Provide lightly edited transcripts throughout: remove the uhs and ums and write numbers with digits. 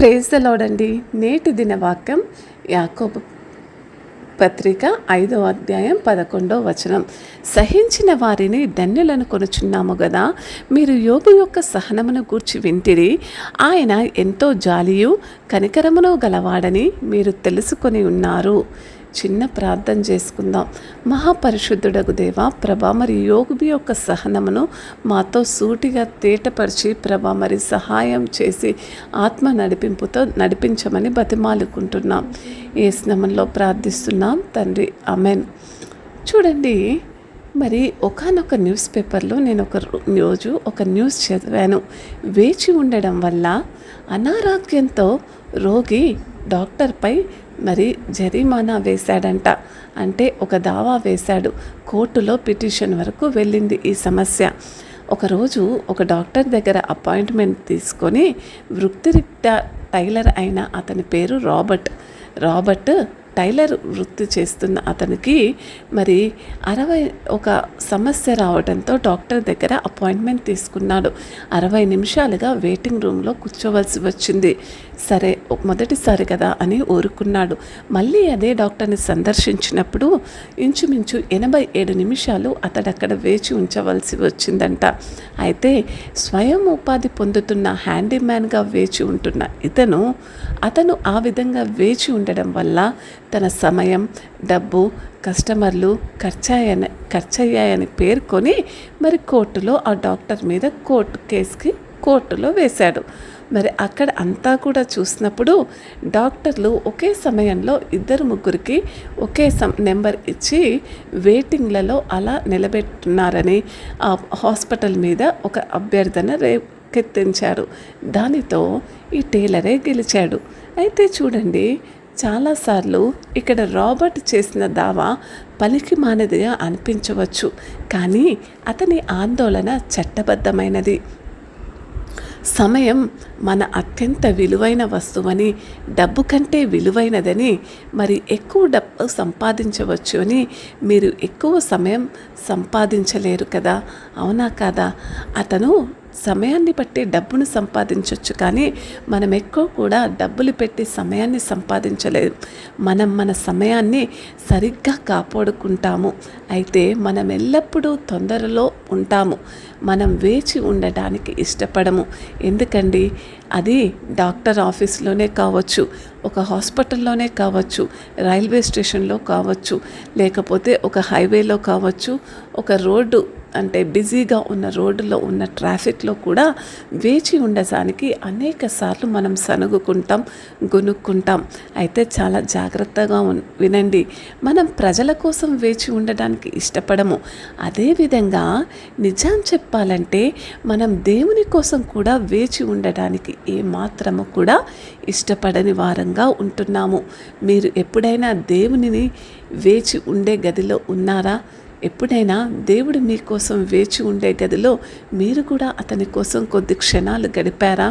Praise the lord అండి. నేటి దిన వాక్యం యాకోబు పత్రిక 5వ అధ్యాయం 11వ వచనం. సహించిన వారిని ధన్యులను కొనుచున్నాము గదా, మీరు యోబు యొక్క సహనమును గూర్చి వింటిరి. ఆయన ఎంతో జాలియు కనికరమును గలవాడని మీరు తెలుసుకొని ఉన్నారు. చిన్న ప్రార్థన చేసుకుందాం. మహాపరిశుద్ధుడగు దేవా, ప్రభా, మరి యోబు యొక్క సహనమును మాతో సూటిగా తేటపరిచి ప్రభా మరి సహాయం చేసి ఆత్మ నడిపింపుతో నడిపించమని బతిమాలుకుంటున్నాం. ఏ స్నామంలో ప్రార్థిస్తున్నాం తండ్రి, ఆమెన్. చూడండి, మరి ఒకానొక న్యూస్ పేపర్లో నేను ఒక న్యూస్ చదివాను. వేచి ఉండడం వల్ల అనారోగ్యంతో రోగి డాక్టర్పై మరి జరిమానా వేశాడంట. అంటే ఒక దావా వేశాడు. కోర్టులో పిటిషన్ వరకు వెళ్ళింది ఈ సమస్య. ఒకరోజు ఒక డాక్టర్ దగ్గర అపాయింట్మెంట్ తీసుకొని వృత్తిరీత్యా టైలర్ అయిన అతని పేరు రాబర్ట్ టైలర్ వృత్తి చేస్తున్న అతనికి మరి ఒక సమస్య రావడంతో డాక్టర్ దగ్గర అపాయింట్మెంట్ తీసుకున్నాడు. 60 నిమిషాలుగా వెయిటింగ్ రూమ్లో కూర్చోవలసి వచ్చింది. సరే, మొదటిసారి కదా అని ఊరుకున్నాడు. మళ్ళీ అదే డాక్టర్ని సందర్శించినప్పుడు ఇంచుమించు 87 నిమిషాలు అతడక్కడ వేచి ఉంచవలసి వచ్చిందంట. అయితే స్వయం ఉపాధి పొందుతున్న హ్యాండీమ్యాన్గా వేచి ఉంటున్న అతను ఆ విధంగా వేచి ఉండడం వల్ల తన సమయం, డబ్బు, కస్టమర్లు ఖర్చయ్యాయని పేర్కొని మరి కోర్టులో ఆ డాక్టర్ మీద కోర్టులో వేశాడు. మరి అక్కడ అంతా కూడా చూసినప్పుడు డాక్టర్లు ఒకే సమయంలో 2-3కి ఒకే నెంబర్ ఇచ్చి వెయిటింగ్లలో అలా నిలబెట్టున్నారని ఆ హాస్పిటల్ మీద ఒక అభ్యర్థన కెత్తించాడు. దానితో ఈ టైలరే గెలిచాడు. అయితే చూడండి, చాలాసార్లు ఇక్కడ రాబర్ట్ చేసిన దావా పనికి మానదిగా అనిపించవచ్చు, కానీ అతని ఆందోళన చట్టబద్ధమైనది. సమయం మన అత్యంత విలువైన వస్తువని, డబ్బు కంటే విలువైనదని, మరి ఎక్కువ డబ్బు సంపాదించవచ్చు అని మీరు ఎక్కువ సమయం సంపాదించలేరు కదా, అవునా కాదా? అతను సమయాన్ని బట్టి డబ్బును సంపాదించవచ్చు, కానీ మనం ఎక్కువ కూడా డబ్బులు పెట్టి సమయాన్ని సంపాదించలేదు. మన సమయాన్ని సరిగ్గా కాపాడుకుంటాము. అయితే మనం ఎల్లప్పుడూ తొందరలో ఉంటాము. మనం వేచి ఉండడానికి ఇష్టపడము. ఎందుకండి? అది డాక్టర్ ఆఫీస్లోనే కావచ్చు, ఒక హాస్పిటల్లోనే కావచ్చు, రైల్వే స్టేషన్లో కావచ్చు, లేకపోతే ఒక హైవేలో కావచ్చు, ఒక రోడ్డు అంటే బిజీగా ఉన్న రోడ్డులో ఉన్న ట్రాఫిక్లో కూడా వేచి ఉండడానికి అనేక సార్లు మనం సనుగుకుంటాం, గొనుక్కుంటాం. అయితే చాలా జాగ్రత్తగా వినండి. మనం ప్రజల కోసం వేచి ఉండడానికి ఇష్టపడము. అదేవిధంగా నిజం చెప్పాలంటే మనం దేవుని కోసం కూడా వేచి ఉండడానికి ఏమాత్రము కూడా ఇష్టపడని వారంగా ఉంటున్నాము. మీరు ఎప్పుడైనా దేవునిని వేచి ఉండే గదిలో ఉన్నారా? ఎప్పుడైనా దేవుడు మీకోసం వేచి ఉండే గదిలో మీరు కూడా అతని కోసం కొద్ది క్షణాలు గడిపారా?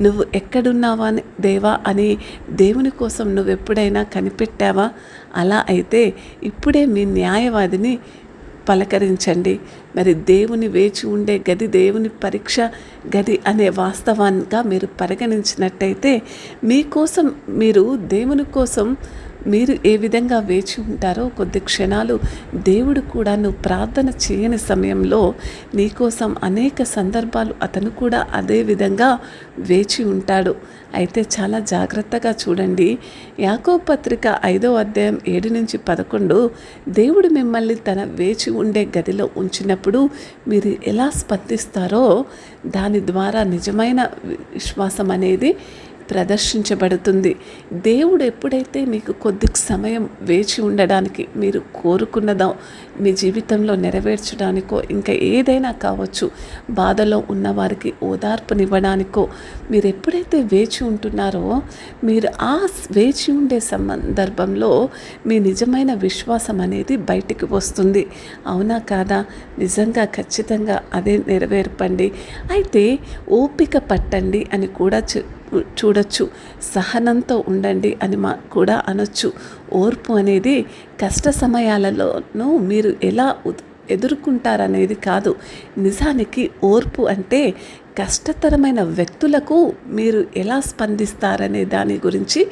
నువ్వు ఎక్కడున్నావా దేవా అని దేవుని కోసం నువ్వు ఎప్పుడైనా కనిపెట్టావా? అలా అయితే ఇప్పుడే మీ న్యాయవాదిని పలకరించండి. మరి దేవుని వేచి ఉండే గది దేవుని పరీక్ష గది అనే వాస్తవాన్ని మీరు పరిగణించినట్టయితే మీకోసం, మీరు దేవుని కోసం మీరు ఏ విధంగా వేచి ఉంటారో కొద్ది క్షణాలు దేవుడు కూడా నువ్వు ప్రార్థన చేయని సమయంలో నీకోసం అనేక సందర్భాలు అతను కూడా అదే విధంగా వేచి ఉంటాడు. అయితే చాలా జాగ్రత్తగా చూడండి. యాకోబు పత్రిక 5వ అధ్యాయం 7-11 దేవుడు మిమ్మల్ని తన వేచి ఉండే గదిలో ఉంచినప్పుడు మీరు ఎలా స్పందిస్తారో దాని ద్వారా నిజమైన విశ్వాసం అనేది ప్రదర్శించబడుతుంది. దేవుడు ఎప్పుడైతే మీకు కొద్ది సమయం వేచి ఉండడానికి మీరు కోరుకున్నదో, మీ జీవితంలో నెరవేర్చడానికో, ఇంకా ఏదైనా కావచ్చు, బాధలో ఉన్నవారికి ఓదార్పునివ్వడానికో మీరు ఎప్పుడైతే వేచి ఉంటున్నారో మీరు ఆ వేచి ఉండే సందర్భంలో మీ నిజమైన విశ్వాసం అనేది బయటికి వస్తుంది. అవునా కాదా? నిజంగా ఖచ్చితంగా అదే నెరవేర్పండి. అయితే ఓపిక పట్టండి అని కూడా చూడొచ్చు. సహనంతో ఉండండి అని కూడా అనొచ్చు. ఓర్పు అనేది కష్ట సమయాలలోనూ మీరు ఎలా ఎదుర్కొంటారనేది కాదు. నిజానికి ఓర్పు అంటే కష్టతరమైన వ్యక్తులకు మీరు ఎలా స్పందిస్తారనే దాని గురించి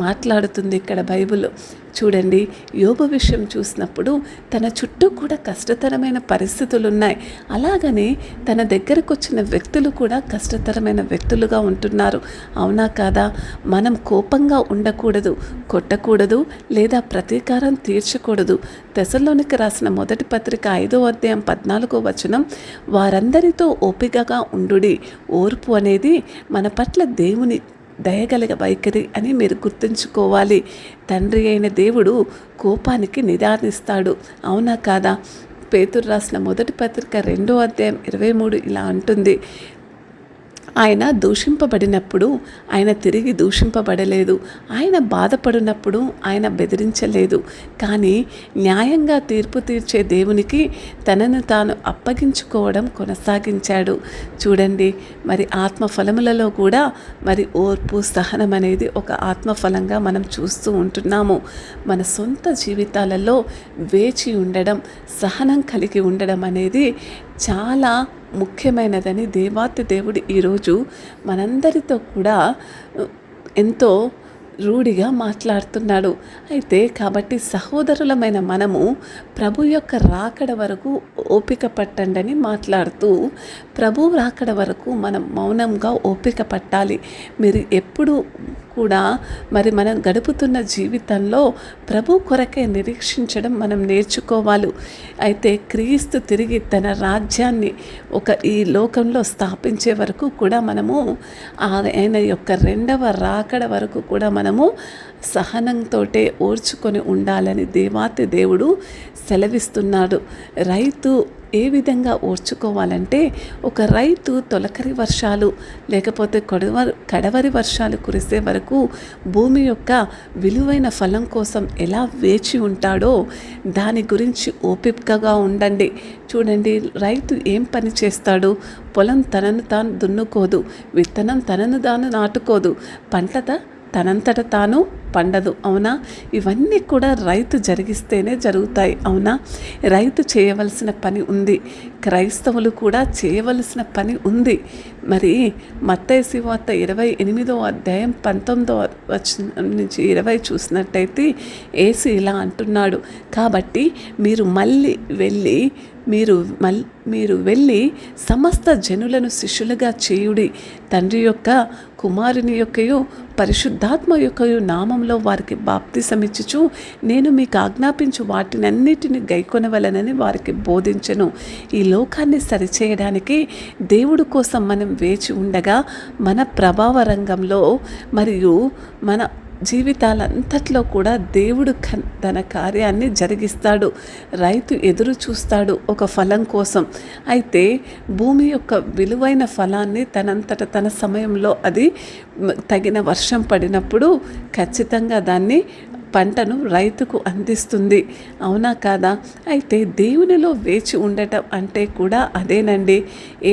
మాట్లాడుతుంది ఇక్కడ బైబిల్. చూడండి, యోబు విషయం చూసినప్పుడు తన చుట్టూ కూడా కష్టతరమైన పరిస్థితులు ఉన్నాయి. అలాగని తన దగ్గరకు వచ్చిన వ్యక్తులు కూడా కష్టతరమైన వ్యక్తులుగా ఉంటున్నారు. అవునా కాదా? మనం కోపంగా ఉండకూడదు, కొట్టకూడదు, లేదా ప్రతీకారం తీర్చకూడదు. తెస్సలోనికి రాసిన మొదటి పత్రిక 5వ అధ్యాయం 14వ వచనం, వారందరితో ఓపికగా ఉండుడి. ఓర్పు అనేది మన పట్ల దేవుని దయగలిగ వైఖరి అని మీరు గుర్తుంచుకోవాలి. తండ్రి అయిన దేవుడు కోపానికి నిదానిస్తాడు. అవునా కాదా? పేతురు రాసిన మొదటి పత్రిక 2వ అధ్యాయం 23 ఇలా అంటుంది, ఆయన దూషింపబడినప్పుడు ఆయన తిరిగి దూషింపబడలేదు, ఆయన బాధపడినప్పుడు ఆయన బెదిరించలేదు, కానీ న్యాయంగా తీర్పు తీర్చే దేవునికి తనను తాను అప్పగించుకోవడం కొనసాగించాడు. చూడండి, మరి ఆత్మఫలములలో కూడా మరి ఓర్పు, సహనం అనేది ఒక ఆత్మఫలంగా మనం చూస్తూ ఉంటున్నాము. మన సొంత జీవితాలలో వేచి ఉండడం, సహనం కలిగి ఉండడం అనేది చాలా ముఖ్యమైనదని దేవాతి దేవుడు ఈరోజు మనందరితో కూడా ఎంతో రూఢిగా మాట్లాడుతున్నాడు. అయితే కాబట్టి సహోదరులమైన మనము ప్రభు యొక్క రాకడ వరకు ఓపిక పట్టండి మాట్లాడుతూ, ప్రభు రాకడ వరకు మనం మౌనంగా ఓపిక పట్టాలి. మీరు ఎప్పుడు కూడా మరి మనం గడుపుతున్న జీవితంలో ప్రభు కొరకే నిరీక్షించడం మనం నేర్చుకోవాలి. అయితే క్రీస్తు తిరిగి తన రాజ్యాన్ని ఈ లోకంలో స్థాపించే వరకు కూడా మనము ఆయన యొక్క రెండవ రాకడ వరకు కూడా మనము సహనంతో ఓర్చుకొని ఉండాలని దేవాతి దేవుడు సెలవిస్తున్నాడు. రైతు ఏ విధంగా ఓర్చుకోవాలంటే, ఒక రైతు తొలకరి వర్షాలు లేకపోతే కడవరి వర్షాలు కురిసే వరకు భూమి యొక్క విలువైన ఫలం కోసం ఎలా వేచి ఉంటాడో దాని గురించి ఓపికగా ఉండండి. చూడండి, రైతు ఏం పని చేస్తాడు? పొలం తనను తాను దున్నుకోదు, విత్తనం తనను తాను నాటుకోదు, పంట తనంతట తాను పండదు. అవునా? ఇవన్నీ కూడా రైతు జరిగిస్తేనే జరుగుతాయి. అవునా? రైతు చేయవలసిన పని ఉంది, క్రైస్తవులు కూడా చేయవలసిన పని ఉంది. మరి మత్తయి సువార్త 28వ అధ్యాయం 19వ వచనం నుంచి 20 చూసినట్టయితే యేసు ఇలా అంటున్నాడు, కాబట్టి మీరు వెళ్ళి సమస్త జనులను శిష్యులుగా చేయుడి, తండ్రి యొక్క, కుమారుని యొక్కయు పరిశుద్ధాత్మ యొక్కయు నామంలో వారికి బాప్తిసమిచ్చుచు నేను మీకు ఆజ్ఞాపించు వాటినన్నిటిని గైకొనవలనని వారికి బోధించెను. ఈ లోకాన్ని సరిచేయడానికి దేవుడు కోసం మనం వేచి ఉండగా మన ప్రభావ రంగంలో మరియు మన జీవితాలంతట్లో కూడా దేవుడు తన కార్యాన్ని జరిగిస్తాడు. రైతు ఎదురు చూస్తాడు ఒక ఫలం కోసం. అయితే భూమి యొక్క విలువైన ఫలాన్ని తనంతట తన సమయంలో అది తగిన వర్షం పడినప్పుడు ఖచ్చితంగా దాన్ని పంటను రైతుకు అందిస్తుంది. అవునా కాదా? అయితే దేవునిలో వేచి ఉండటం అంటే కూడా అదేనండి.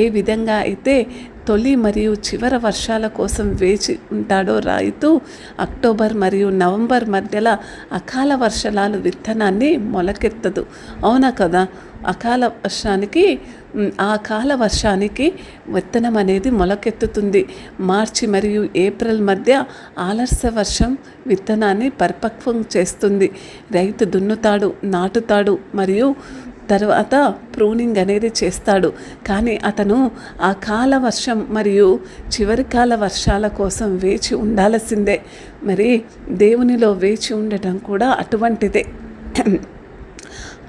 ఏ విధంగా అయితే తొలి మరియు చివరి వర్షాల కోసం వేచి ఉంటాడో రైతు, అక్టోబర్ మరియు నవంబర్ మధ్యలో అకాల వర్షాలు విత్తనాన్ని మొలకెత్తదు. అవునా కదా? ఆ కాల వర్షానికి విత్తనం అనేది మొలకెత్తుతుంది. మార్చి మరియు ఏప్రిల్ మధ్య ఆలస్య వర్షం విత్తనాన్ని పరిపక్వం చేస్తుంది. రైతు దున్నుతాడు, నాటుతాడు మరియు తర్వాత ప్రూనింగ్ అనేది చేస్తాడు. కానీ అతను ఆ కాల వర్షం మరియు చివరి కాల వర్షాల కోసం వేచి ఉండాల్సిందే. మరి దేవునిలో వేచి ఉండటం కూడా అటువంటిదే.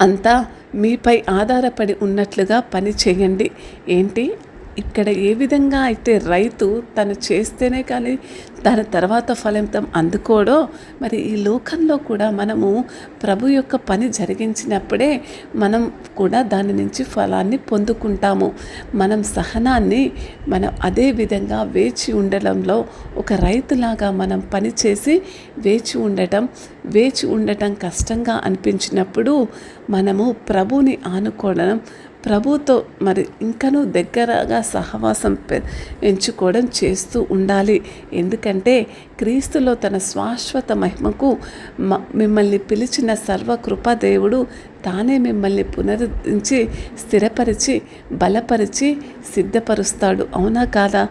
అంతా మీపై ఆధారపడి ఉన్నట్లుగా పని చేయండి. ఏంటి? ఇక్కడ ఏ విధంగా అయితే రైతు తను చేస్తేనే కానీ దాని తర్వాత ఫలితం అందుకోడో, మరి ఈ లోకంలో కూడా మనము ప్రభు యొక్క పని జరిగించినప్పుడే మనం కూడా దాని నుంచి ఫలాన్ని పొందుకుంటాము. మనం సహనాన్ని అదే విధంగా వేచి ఉండడంలో ఒక రైతులాగా మనం పనిచేసి వేచి ఉండటం కష్టంగా అనిపించినప్పుడు మనము ప్రభుని ఆనుకోవడం, ప్రభుతో మరి ఇంకనూ దగ్గరగా సహవాసం ఎంచుకోవడం చేస్తూ ఉండాలి. ఎందుకంటే క్రీస్తులో తన శాశ్వత మహిమకు మిమ్మల్ని పిలిచిన సర్వకృపా దేవుడు తానే మిమ్మల్ని పునరుద్ధరించి స్థిరపరిచి బలపరిచి సిద్ధపరుస్తాడు. అవునా కాదా?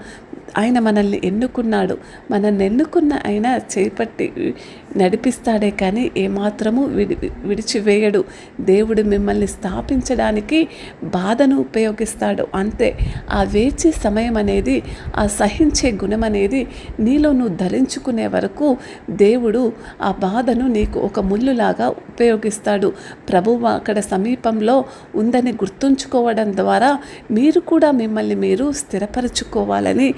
ఆయన మనల్ని ఎన్నుకున్నాడు. మనల్ని ఎన్నుకున్న ఆయన చేపట్టి నడిపిస్తాడే కానీ ఏమాత్రము విడిచివేయడు. దేవుడు మిమ్మల్ని స్థాపించడానికి బాధను ఉపయోగిస్తాడు అంతే. ఆ వేచే సమయం అనేది, ఆ సహించే గుణం అనేది నీలో నువ్వు ధరించుకునే వరకు దేవుడు ఆ బాధను నీకు ఒక ముళ్ళులాగా ఉపయోగిస్తాడు. ప్రభువు అక్కడ సమీపంలో ఉందని గుర్తుంచుకోవడం ద్వారా మీరు కూడా మిమ్మల్ని మీరు స్థిరపరచుకోవాలని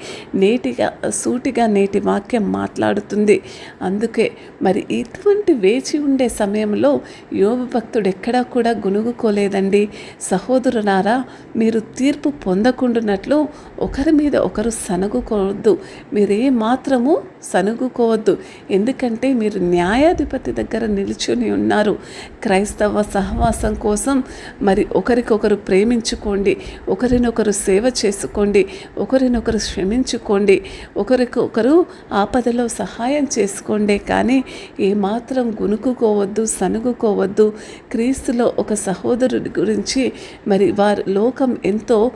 సూటిగా నేటి వాక్యం మాట్లాడుతుంది. అందుకే మరి ఇటువంటి వేచి ఉండే సమయంలో యోబు భక్తుడు ఎక్కడా కూడా గునుగుకోలేదండి. సహోదరులారా, మీరు తీర్పు పొందకుండానట్లు ఒకరి మీద ఒకరు సనుగుకోవద్దు. మీరే మాత్రము సనుగుకోవద్దు. ఎందుకంటే మీరు న్యాయాధిపతి దగ్గర నిల్చుని ఉన్నారు. క్రైస్తవ సహవాసం కోసం మరి ఒకరికొకరు ప్రేమించుకోండి, ఒకరినొకరు సేవ చేసుకోండి, ఒకరినొకరు క్షమించుకోండి, ఒకరికొకరు ఆపదలో సహాయం చేసుకోండి. కానీ ఏమాత్రం గునుకుకోవద్దు, సనుగుకోవద్దు. క్రీస్తులో ఒక సహోదరుడి గురించి మరి వారి లోకం ఎంతో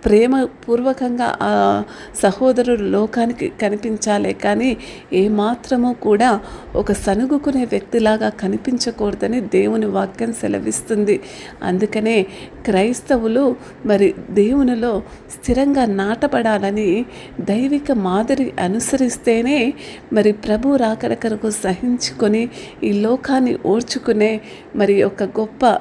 ప్రేమపూర్వకంగా ఆ సహోదరుడు లోకానికి కనిపించాలే కానీ ఏమాత్రము కూడా ఒక సనుగుకునే వ్యక్తిలాగా కనిపించకూడదని దేవుని వాక్యం సెలవిస్తుంది. అందుకనే క్రైస్తవులు మరి దేవునిలో స్థిరంగా నాటబడాలని దైవిక మాదిరి అనుసరిస్తేనే మరి ప్రభు రాకడ కొరకు సహించుకొని ఈ లోకాన్ని ఓర్చుకునే మరి ఒక గొప్ప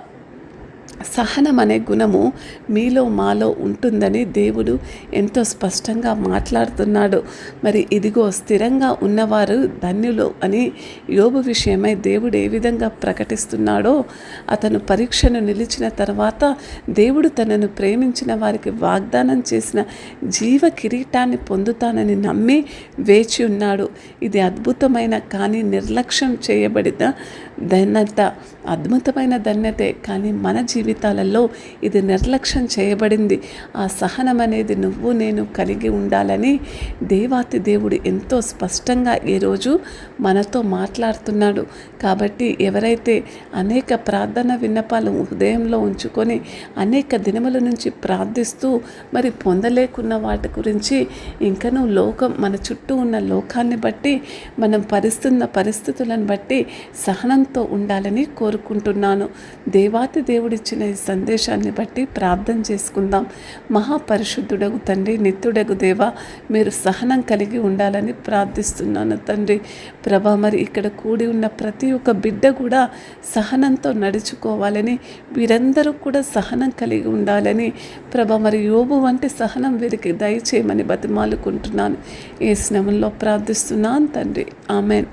సహనం అనే గుణము మీలో మాలో ఉంటుందని దేవుడు ఎంతో స్పష్టంగా మాట్లాడుతున్నాడు. మరి ఇదిగో స్థిరంగా ఉన్నవారు ధన్యులు అని యోబు విషయమై దేవుడు ఏ విధంగా ప్రకటిస్తున్నాడో, అతను పరీక్షను నిలిచిన తర్వాత దేవుడు తనను ప్రేమించిన వారికి వాగ్దానం చేసిన జీవ కిరీటాన్ని పొందుతానని నమ్మి వేచి ఉన్నాడు. ఇది అద్భుతమైన కానీ నిర్లక్ష్యం చేయబడిన ధన్యత, అద్భుతమైన ధన్యతే. కానీ మన జీవితాలలో ఇది నిర్లక్ష్యం చేయబడింది. ఆ సహనం అనేది నువ్వు నేను కలిగి ఉండాలని దేవాతి దేవుడు ఎంతో స్పష్టంగా ఈరోజు మనతో మాట్లాడుతున్నాడు. కాబట్టి ఎవరైతే అనేక ప్రార్థన విన్నపాలు హృదయంలో ఉంచుకొని అనేక దినముల నుంచి ప్రార్థిస్తూ మరి పొందలేకున్న వాటి గురించి ఇంకనూ మన చుట్టూ ఉన్న లోకాన్ని బట్టి మనం పరిస్థితులను బట్టి సహనంతో ఉండాలని కోరుకుంటున్నాను. దేవాతి దేవుడిచ్చిన ఈ సందేశాన్ని బట్టి ప్రార్థన చేసుకుందాం. మహాపరిశుద్ధుడగు తండ్రి, నిత్యుడగు దేవా, మీరు సహనం కలిగి ఉండాలని ప్రార్థిస్తున్నాను తండ్రి. ప్రభా, మరి ఇక్కడ కూడి ఉన్న ప్రతి ఒక్క బిడ్డ కూడా సహనంతో నడుచుకోవాలని, వీరందరూ కూడా సహనం కలిగి ఉండాలని ప్రభా, మరి యోబు వంటి సహనం వీరికి దయచేయమని బతిమాలుకుంటున్నాను. ఏ స్నామంలో ప్రార్థిస్తున్నాను తండ్రి. ఆమెన్.